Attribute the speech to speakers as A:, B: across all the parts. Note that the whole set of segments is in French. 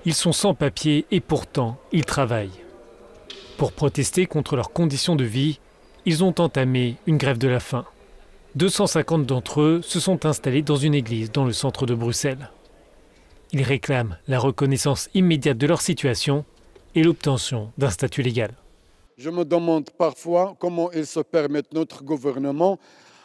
A: Ils sont sans papier et pourtant, ils travaillent. Pour protester contre leurs conditions de vie, ils ont entamé une grève de la faim. 250 d'entre eux se sont installés dans une église dans le centre de Bruxelles. Ils réclament la reconnaissance immédiate de leur situation et l'obtention d'un statut légal.
B: Je me demande parfois comment il se permet, notre gouvernement,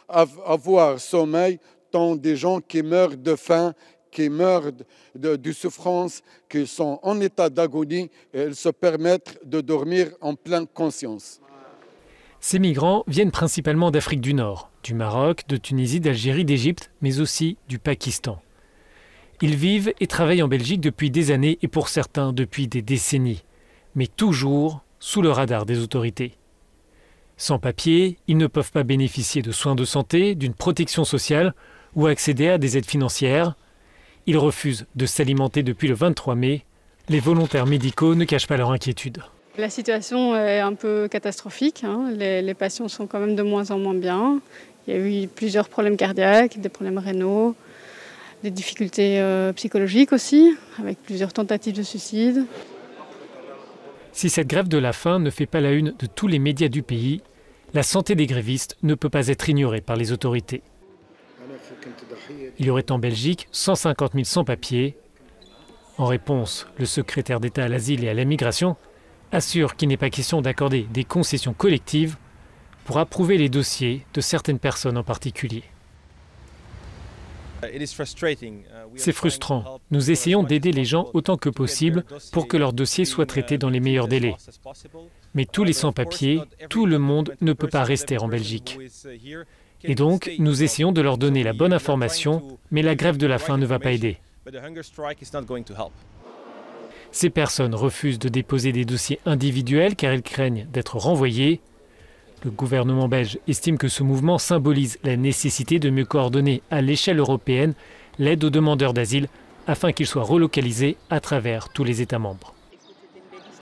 B: avoir sommeil tant des gens qui meurent de faim, qui meurent de souffrance, qui sont en état d'agonie, et ils se permettent de dormir en pleine conscience.
A: Ces migrants viennent principalement d'Afrique du Nord, du Maroc, de Tunisie, d'Algérie, d'Égypte, mais aussi du Pakistan. Ils vivent et travaillent en Belgique depuis des années et pour certains depuis des décennies, mais toujours sous le radar des autorités. Sans papier, ils ne peuvent pas bénéficier de soins de santé, d'une protection sociale ou accéder à des aides financières. Ils refusent de s'alimenter depuis le 23 mai. Les volontaires médicaux ne cachent pas leur inquiétude.
C: La situation est un peu catastrophique. Les patients sont quand même de moins en moins bien. Il y a eu plusieurs problèmes cardiaques, des problèmes rénaux, des difficultés psychologiques aussi, avec plusieurs tentatives de suicide.
A: Si cette grève de la faim ne fait pas la une de tous les médias du pays, la santé des grévistes ne peut pas être ignorée par les autorités. Il y aurait en Belgique 150 000 sans-papiers. En réponse, le secrétaire d'État à l'asile et à la migration assure qu'il n'est pas question d'accorder des concessions collectives pour approuver les dossiers de certaines personnes en particulier. C'est frustrant. Nous essayons d'aider les gens autant que possible pour que leurs dossiers soient traités dans les meilleurs délais. Mais tous les sans-papiers, tout le monde ne peut pas rester en Belgique. Et donc, nous essayons de leur donner la bonne information, mais la grève de la faim ne va pas aider. Ces personnes refusent de déposer des dossiers individuels car elles craignent d'être renvoyées. Le gouvernement belge estime que ce mouvement symbolise la nécessité de mieux coordonner à l'échelle européenne l'aide aux demandeurs d'asile afin qu'ils soient relocalisés à travers tous les États membres.